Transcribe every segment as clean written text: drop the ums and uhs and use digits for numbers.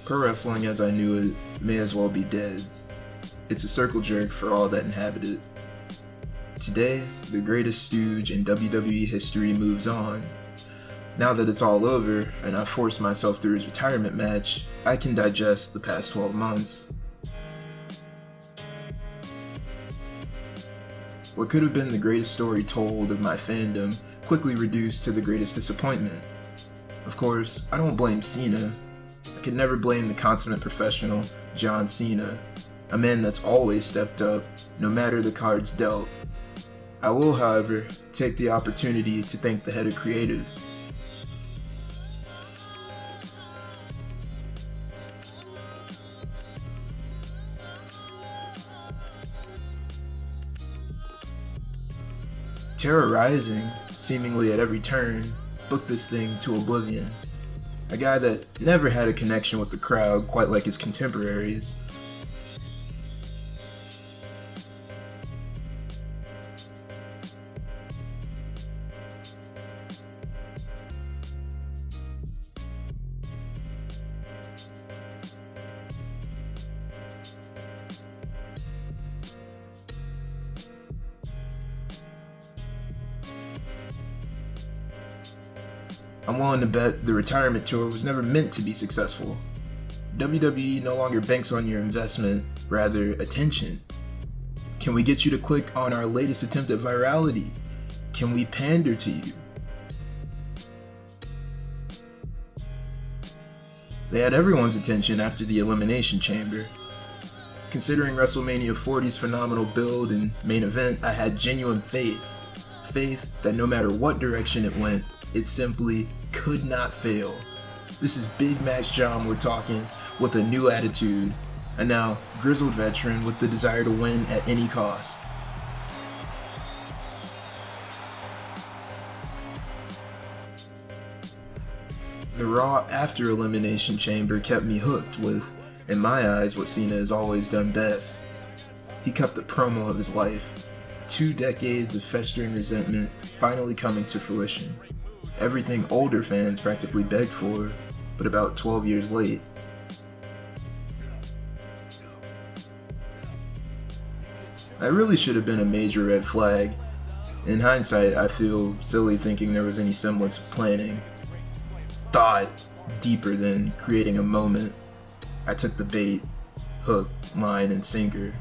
Pro wrestling as I knew it may as well be dead. It's a circle jerk for all that inhabit it. Today, the greatest stooge in WWE history moves on. Now that it's all over, and I've forced myself through his retirement match, I can digest the past 12 months. What could have been the greatest story told of my fandom quickly reduced to the greatest disappointment. Of course, I don't blame Cena. I could never blame the consummate professional, John Cena, a man that's always stepped up, no matter the cards dealt. I will, however, take the opportunity to thank the head of creative. Terrorizing, seemingly at every turn, booked this thing to oblivion. A guy that never had a connection with the crowd quite like his contemporaries. I'm willing to bet the retirement tour was never meant to be successful. WWE no longer banks on your investment, rather attention. Can we get you to click on our latest attempt at virality? Can we pander to you? They had everyone's attention after the Elimination Chamber. Considering WrestleMania 40's phenomenal build and main event, I had genuine faith. Faith that no matter what direction it went, it simply could not fail. This is Big Match John we're talking, with a new attitude, a now grizzled veteran with the desire to win at any cost. The Raw after Elimination Chamber kept me hooked with, in my eyes, what Cena has always done best. He cut the promo of his life. 2 decades of festering resentment finally coming to fruition. Everything older fans practically begged for, but about 12 years late. That really should have been a major red flag. In hindsight, I feel silly thinking there was any semblance of planning. Thought deeper than creating a moment. I took the bait, hook, line, and sinker.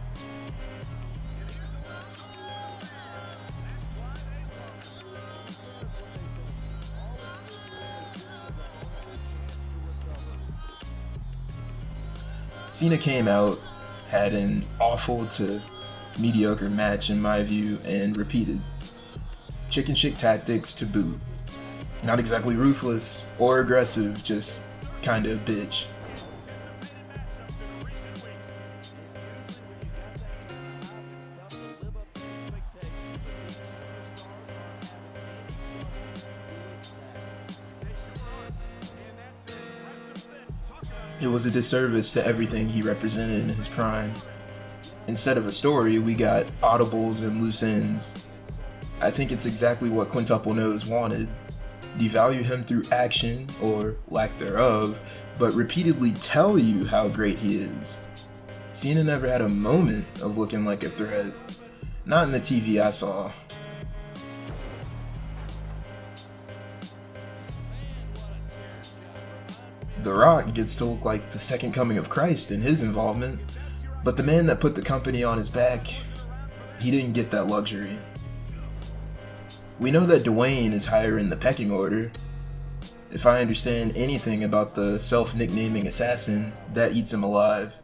Cena came out, had an awful to mediocre match in my view, and repeated. Chicken shit tactics to boot. Not exactly ruthless or aggressive, just kinda a bitch. It was a disservice to everything he represented in his prime. Instead of a story, we got audibles and loose ends. I think it's exactly what Quintuple Nose wanted. Devalue him through action, or lack thereof, but repeatedly tell you how great he is. Cena never had a moment of looking like a threat. Not in the TV I saw. The Rock gets to look like the second coming of Christ in his involvement, but the man that put the company on his back, he didn't get that luxury. We know that Dwayne is higher in the pecking order. If I understand anything about the self-nicknaming assassin, that eats him alive.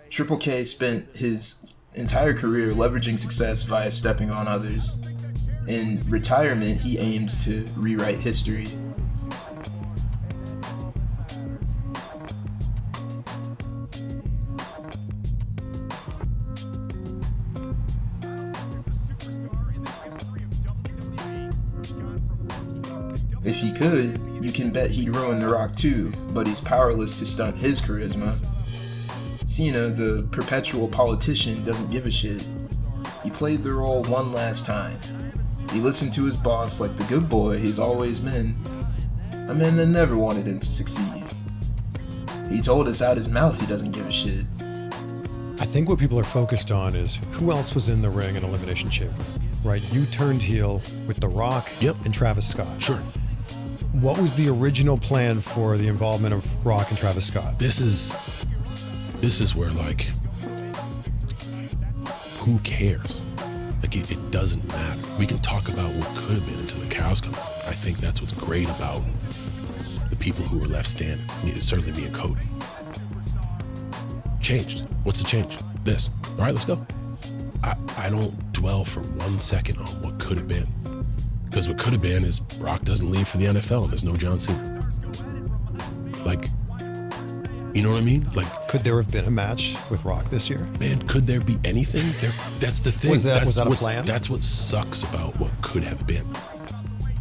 Triple K spent his entire career leveraging success via stepping on others. In retirement, he aims to rewrite history. If he could, you can bet he'd ruin The Rock too, but he's powerless to stunt his charisma. Cena, the perpetual politician, doesn't give a shit. He played the role one last time. He listened to his boss like the good boy he's always been. A man that never wanted him to succeed. He told us out his mouth he doesn't give a shit. I think what people are focused on is who else was in the ring in Elimination Chamber, right? You turned heel with The Rock and Travis Scott. Sure. What was the original plan for the involvement of Rock and Travis Scott? This is where, like, who cares? Like, it doesn't matter. We can talk about what could have been until the cows come home. I think that's what's great about the people who were left standing. Certainly me and Cody. Changed. What's the change? This. All right, let's go. I don't dwell for 1 second on what could have been. Because what could have been is Brock doesn't leave for the NFL and there's no John Cena. Like, you know what I mean? Like, could there have been a match with Rock this year? Man, could there be anything? That's the thing. Was that a plan? That's what sucks about what could have been.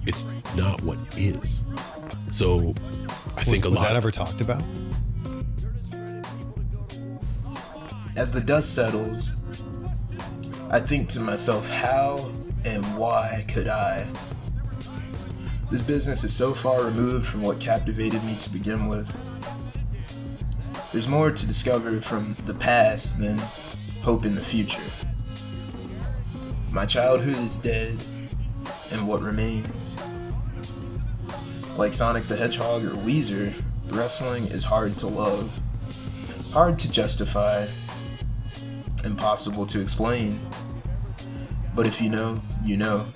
It's not what is. So, I think was that ever talked about? As the dust settles, I think to myself, how and why could I? This business is so far removed from what captivated me to begin with. There's more to discover from the past than hope in the future. My childhood is dead, and what remains? Like Sonic the Hedgehog or Weezer, wrestling is hard to love, hard to justify, impossible to explain. But if you know, you know.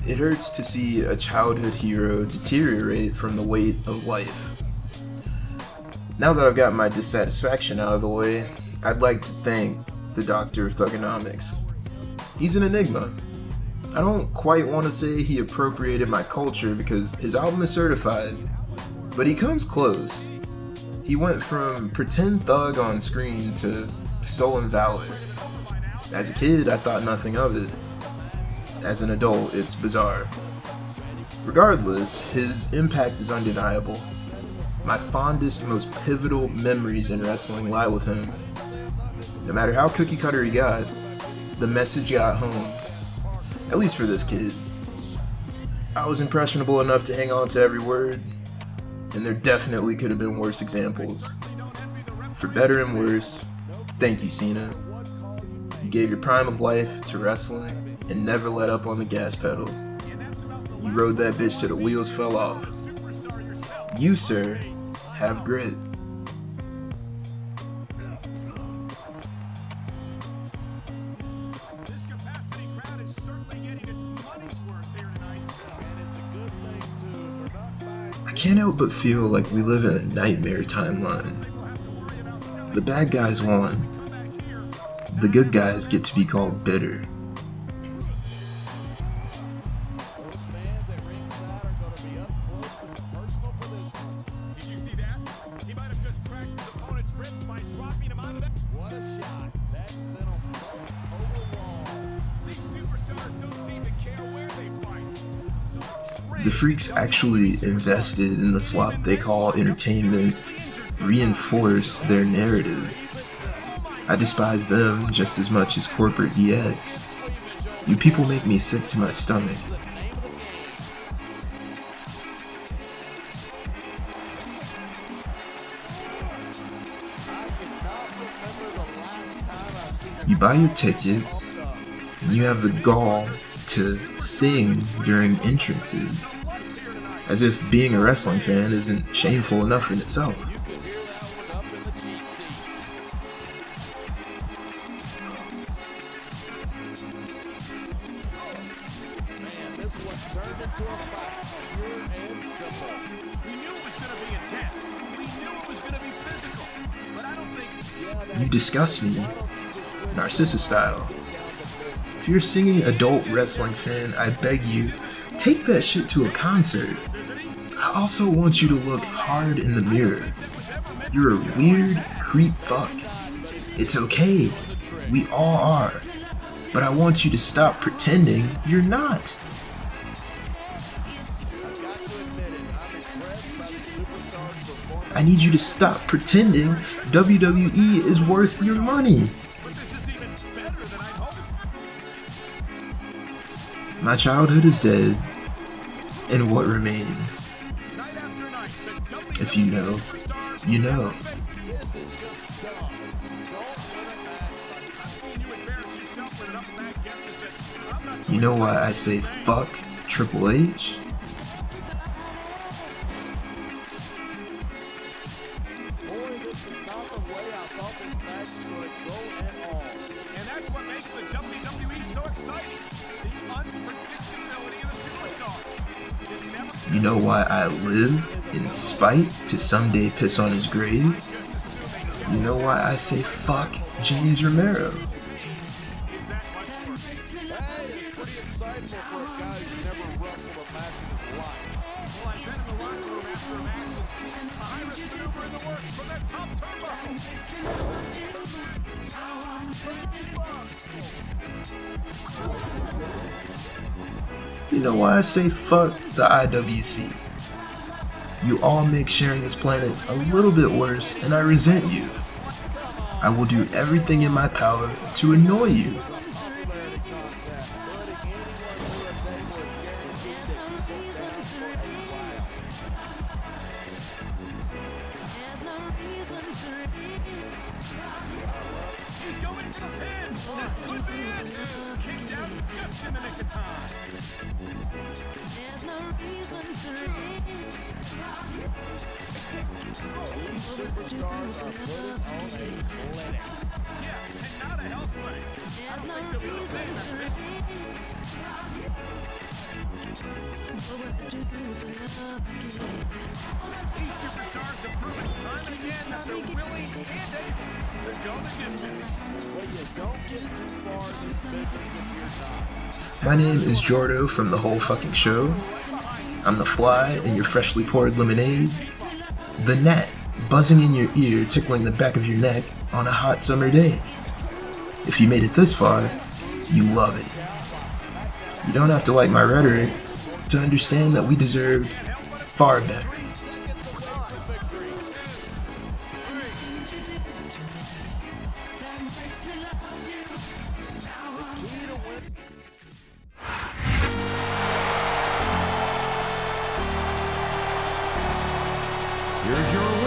It hurts to see a childhood hero deteriorate from the weight of life. Now that I've got my dissatisfaction out of the way, I'd like to thank the Doctor of Thugonomics. He's an enigma. I don't quite want to say he appropriated my culture because his album is certified, but he comes close. He went from pretend thug on screen to stolen valor. As a kid, I thought nothing of it. As an adult, it's bizarre. Regardless, his impact is undeniable. My fondest, most pivotal memories in wrestling lie with him. No matter how cookie cutter he got, the message got home. At least for this kid. I was impressionable enough to hang on to every word, and there definitely could have been worse examples. For better and worse, thank you, Cena. You gave your prime of life to wrestling and never let up on the gas pedal. You rode that bitch till the wheels fell off. You, sir, have grit. I can't help but feel like we live in a nightmare timeline. The bad guys won. The good guys get to be called bitter. The freaks actually invested in the slop they call entertainment, reinforce their narrative. I despise them just as much as corporate DX. You people make me sick to my stomach. You buy your tickets, and you have the gall to sing during entrances, as if being a wrestling fan isn't shameful enough in itself. You disgust me, Narcissa style. If you're a singing adult wrestling fan, I beg you, take that shit to a concert. I also want you to look hard in the mirror. You're a weird creep fuck. It's okay. We all are. But I want you to stop pretending you're not. I need you to stop pretending WWE is worth your money. My childhood is dead, and what remains? If you know, you know. You know why I say fuck Triple H? And that's what makes the WWE so exciting. The unpredictability of the superstars. You know why I live in spite to someday piss on his grave? You know why I say fuck James Romero? You know why I say fuck the IWC? You all make sharing this planet a little bit worse, and I resent you. I will do everything in my power to annoy you. He's going for the pin. This could be it. Kicked out just in the nick of time. There's no reason to These superstars are putting on a clinic. Yeah, and not a health clinic. I don't think they'll be the same after this one. These superstars have proven time and again that they're willing and able to go the distance. Well, you don't get too far in this business if you're not. My name is Jordo from the whole fucking show. I'm the fly in your freshly poured lemonade. The gnat buzzing in your ear, tickling the back of your neck on a hot summer day. If you made it this far, you love it. You don't have to like my rhetoric to understand that we deserve far better. Here's your